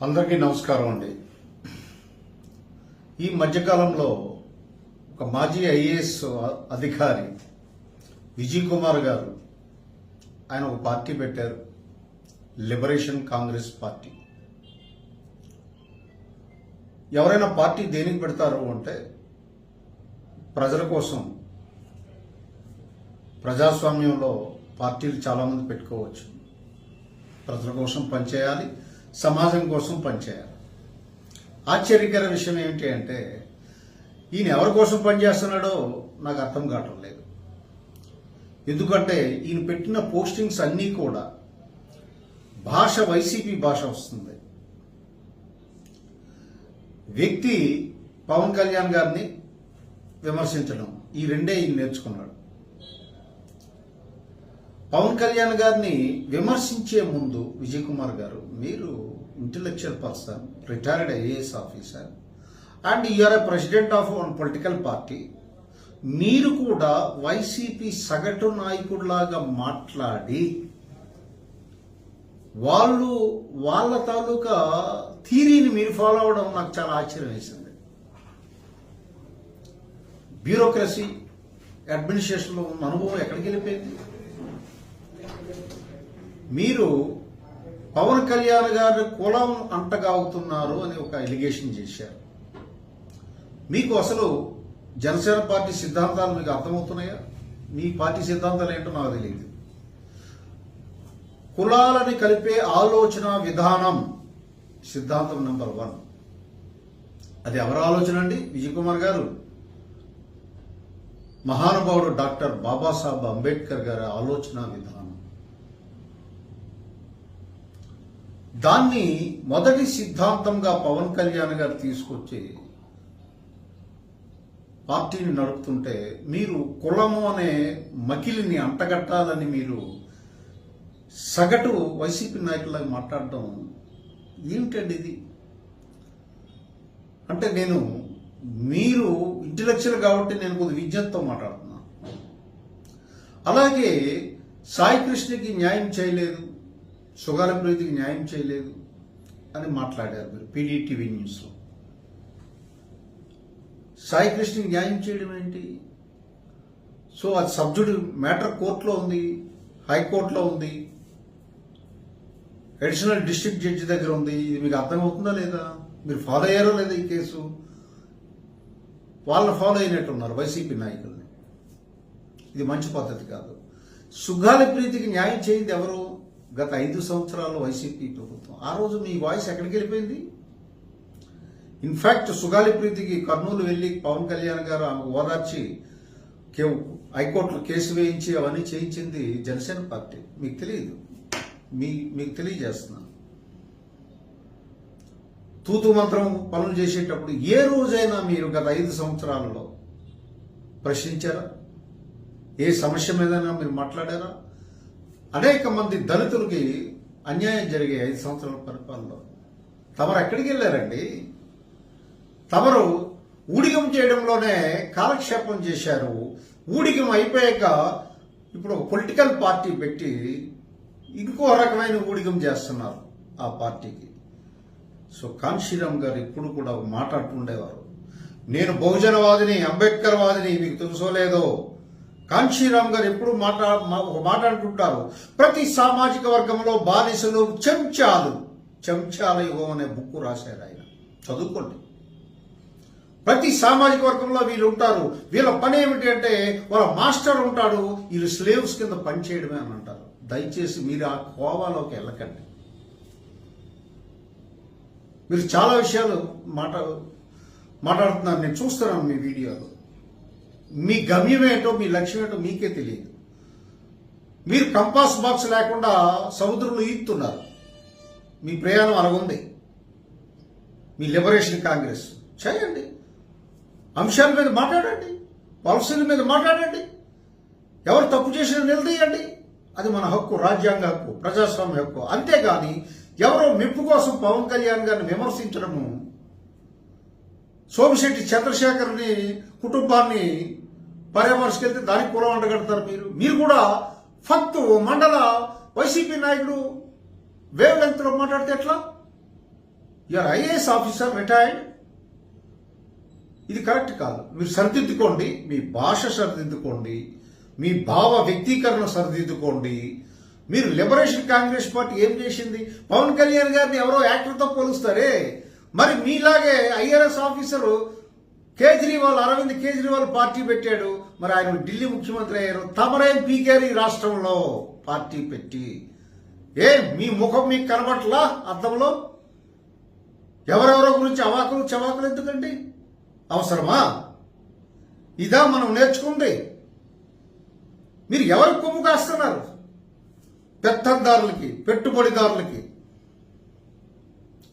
అందరికీ నమస్కారం అండి. ఈ మధ్యకాలంలో ఒక మాజీ ఐఏఎస్ అధికారి విజయ్ కుమార్ గారు ఆయన ఒక పార్టీ పెట్టారు, లిబరేషన్ కాంగ్రెస్ పార్టీ. ఎవరైనా పార్టీ దేనికి పెడతారు అంటే ప్రజల కోసం. ప్రజాస్వామ్యంలో పార్టీలు చాలామంది పెట్టుకోవచ్చు. ప్రజల కోసం పనిచేయాలి, సమాజం కోసం పనిచేయాలి. ఆశ్చర్యకర విషయం ఏమిటి అంటే ఈయన ఎవరి కోసం పనిచేస్తున్నాడో నాకు అర్థం కావటం లేదు. ఎందుకంటే ఈయన పెట్టిన పోస్టింగ్స్ అన్నీ కూడా భాష వైసీపీ భాష వస్తుంది. వ్యక్తి పవన్ కళ్యాణ్ గారిని విమర్శించడం, ఈ రెండే ఈయన నేర్చుకున్నాడు. పవన్ కళ్యాణ్ గారిని విమర్శించే ముందు విజయ్ కుమార్ గారు, మీరు intellectual person, retired IAS officer and you're a president of one political party, మీరు కూడా వైసీపీ సగటు నాయకుడిలాగా మాట్లాడి వాళ్ళ తాలూకా థీరీని మీరు ఫాలో అవడం నాకు చాలా ఆశ్చర్యం వేసింది. బ్యూరోక్రసీ, అడ్మినిస్ట్రేషన్లో ఉన్న అనుభవం ఎక్కడికి వెళ్ళిపోయింది? మీరు పవన్ కళ్యాణ్ గారి కులం అంటగావుతున్నారు అని ఒక ఎలిగేషన్ చేశారు. మీకు అసలు జనసేన పార్టీ సిద్ధాంతాలు మీకు అర్థమవుతున్నాయా? మీ పార్టీ సిద్ధాంతాలు ఏంటో నాకు తెలియదు. కులాలని కలిపే ఆలోచన విధానం సిద్ధాంతం నెంబర్ 1. అది ఎవరి ఆలోచన అండి? విజయ్ కుమార్ గారు, మహానుభావుడు డాక్టర్ బాబాసాహెబ్ అంబేద్కర్ గారి ఆలోచన విధానం. దాన్ని మొదటి సిద్ధాంతంగా పవన్ కళ్యాణ్ గారు తీసుకొచ్చి పార్టీని నడుపుతుంటే మీరు కులము అనే మకిలిని అంటగట్టాలని మీరు సగటు వైసీపీ నాయకులాగా మాట్లాడడం ఏమిటండి ఇది? అంటే మీరు ఇంటెలెక్చువల్ కాబట్టి నేను కొద్ది విజ్ఞతతో మాట్లాడుతున్నాను. అలాగే సాయి కృష్ణకి న్యాయం చేయలేదు, సుగాల ప్రీతికి న్యాయం చేయలేదు అని మాట్లాడారు మీరు పీడీటీవీ న్యూస్లో. సాయి కృష్ణకి న్యాయం చేయడం ఏంటి? సో అది సబ్జుడి మ్యాటర్ కోర్టులో ఉంది, హైకోర్టులో ఉంది, అడిషనల్ డిస్ట్రిక్ట్ జడ్జి దగ్గర ఉంది. ఇది మీకు అర్థమవుతుందా లేదా? మీరు ఫాలో అయ్యారో లేదా ఈ కేసు? వాళ్ళని ఫాలో అయినట్టున్నారు వైసీపీ నాయకుల్ని. ఇది మంచి పద్ధతి కాదు. సుగాలి ప్రీతికి న్యాయం చేయింది ఎవరు? గత 5 సంవత్సరాలు వైసీపీ ప్రభుత్వం. ఆ రోజు మీ వాయిస్ ఎక్కడికి వెళ్ళిపోయింది? ఇన్ఫాక్ట్ సుగాలి ప్రీతికి కర్నూలు వెళ్ళి పవన్ కళ్యాణ్ గారు ఆమె ఓదార్చి హైకోర్టులో కేసు వేయించి అవన్నీ చేయించింది జనసేన పార్టీ. మీకు తెలియదు, మీకు తెలియజేస్తున్నాను. తూతు మంత్రం పనులు చేసేటప్పుడు ఏ రోజైనా మీరు గత 5 సంవత్సరాలలో ప్రశ్నించారా? ఏ సమస్య మీదైనా మీరు మాట్లాడారా? అనేక మంది దళితులకి అన్యాయం జరిగే 5 సంవత్సరాల పరిపాలనలో తమరు ఎక్కడికి వెళ్ళారండి? తమరు ఊడిగం చేయడంలోనే కాలక్షేపం చేశారు. ఊడిగం అయిపోయాక ఇప్పుడు ఒక పొలిటికల్ పార్టీ పెట్టి ఇంకో రకమైన ఊడిగం చేస్తున్నారు ఆ పార్టీకి. సో కాన్షీరామ్ గారు ఇప్పుడు కూడా మాట్లాడుతుండేవారు, నేను బహుజనవాదిని, అంబేద్కర్ వాదిని. మీకు తెలుసో లేదో, కాన్షీరామ్ గారు ఎప్పుడు ఒక మాట అంటుంటారు, ప్రతి సామాజిక వర్గంలో బానిసలు చెంచాల యుగం అనే బుక్ రాశారు ఆయన. చదువుకోండి. ప్రతి సామాజిక వర్గంలో వీళ్ళు ఉంటారు. వీళ్ళ పని ఏమిటి అంటే వాళ్ళ మాస్టర్ ఉంటాడు, వీళ్ళు స్లేవ్స్ కింద పనిచేయడమే అని అంటారు. దయచేసి మీరు ఆ కోవాలోకి వెళ్ళకండి. మీరు చాలా విషయాలు మాట్లాడుతున్నారు, నేను చూస్తున్నాను మీ వీడియోలో. మీ గమ్యం ఏంటో, మీ లక్ష్యం ఏంటో మీకే తెలియదు. మీరు కంపాస్ బాక్స్ లేకుండా సముద్రంలో ఈదుతున్నారు. మీ ప్రయాణం అలాగుంది. మీ లిబరేషన్ కాంగ్రెస్ చేయండి, అంశాల మీద మాట్లాడండి, పాలసీల మీద మాట్లాడండి, ఎవరు తప్పు చేసినా నిలదీయండి. అది మన హక్కు, రాజ్యాంగ హక్కు, ప్రజాస్వామ్య హక్కు. అంతేగాని ఎవరో మెప్పు కోసం పవన్ కళ్యాణ్ గారిని విమర్శించడము, సోమిశెట్టి చంద్రశేఖర్ని కుటుంబాన్ని పరామర్శకెళ్తే దానికి కులం అంటగడతారు. మీరు కూడా ఫక్తు మండల వైసీపీ నాయకుడు వేవ్ లెంగ్త్లో మాట్లాడితే ఎట్లా? You're IAS officer retired. ఇది కరెక్ట్ కాదు. మీరు సరిదిద్దుకోండి, మీ భాష సరిదిద్దుకోండి, మీ భావ వ్యక్తీకరణ సరిదిద్దుకోండి. మీరు లిబరేషన్ కాంగ్రెస్ పార్టీ ఏం చేసింది? పవన్ కళ్యాణ్ గారిని ఎవరో యాక్టర్తో పోలుస్తారే, మరి మీలాగే IRS officer Arvind Kejriwal party పెట్టాడు, మరి ఆయన ఢిల్లీ ముఖ్యమంత్రి అయ్యారు. తమరేం పీకారు ఈ రాష్ట్రంలో పార్టీ పెట్టి? మీ ముఖం మీకు కనబట్లా అర్థంలో? ఎవరెవరో గురించి అవాకులు చవాకులు ఎందుకండి? అవసరమా? ఇదా మనం నేర్చుకుంది? మీరు ఎవరికి కొమ్ము కాస్తున్నారు? పెత్తందారులకి, పెట్టుబడిదారులకి.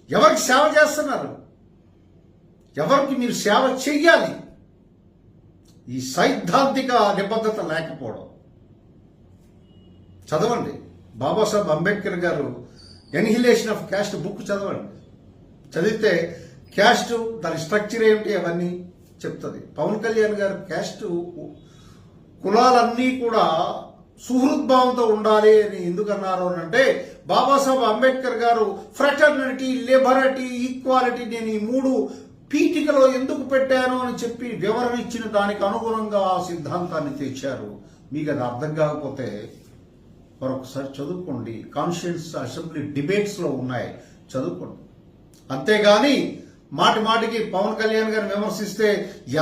ఎవరికి సేవ చేస్తున్నారు? ఎవరికి మీరు సేవ చెయ్యాలి? ఈ సైద్ధాంతిక నిబద్ధత లేకపోవడం. చదవండి, బాబాసాహెబ్ అంబేద్కర్ గారు ఎన్హిలేషన్ ఆఫ్ క్యాస్ట్ బుక్ చదవండి. చదివితే క్యాస్ట్ దాని స్ట్రక్చర్ ఏమిటి అవన్నీ చెప్తుంది. పవన్ కళ్యాణ్ గారు క్యాస్ట్ కులాలన్నీ కూడా సుహృద్భావంతో ఉండాలి అని ఎందుకన్నారు అంటే, బాబాసాహెబ్ అంబేద్కర్ గారు ఫ్రెటర్నిటీ, లిబర్టీ, ఈక్వాలిటీ నేను ఈ 3 పీఠికలో ఎందుకు పెట్టాను అని చెప్పి వివరణ ఇచ్చిన దానికి అనుగుణంగా ఆ సిద్ధాంతాన్ని తెచ్చారు. మీకు అది అర్థం కాకపోతే మరొకసారి చదువుకోండి. కాన్స్టిట్యూన్స్ అసెంబ్లీ డిబేట్స్ లో ఉన్నాయి, చదువుకోండి. అంతేగాని మాటి మాటికి పవన్ కళ్యాణ్ గారిని విమర్శిస్తే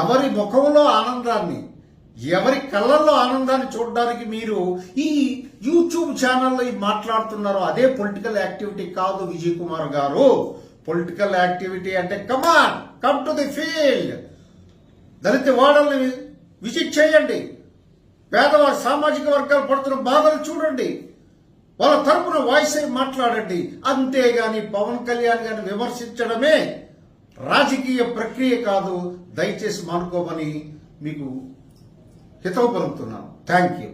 ఎవరి ముఖంలో ఆనందాన్ని, ఎవరి కళ్ళల్లో ఆనందాన్ని చూడడానికి మీరు ఈ యూట్యూబ్ ఛానల్లో మాట్లాడుతున్నారో అదే పొలిటికల్ యాక్టివిటీ కాదు. విజయ్ కుమార్ గారు, పొలిటికల్ యాక్టివిటీ అంటే కమ్ టు ది ఫీల్డ్. దళిత వాడల్ని విజిట్ చేయండి, పేదవారి సామాజిక వర్గాలు పడుతున్న బాధలు చూడండి, వాళ్ళ తరపున వాయిస్ అయి మాట్లాడండి. అంతేగాని పవన్ కళ్యాణ్ గారిని విమర్శించడమే రాజకీయ ప్రక్రియ కాదు. దయచేసి మానుకోమని మీకు హితవు పలుకుతున్నాను. Thank you.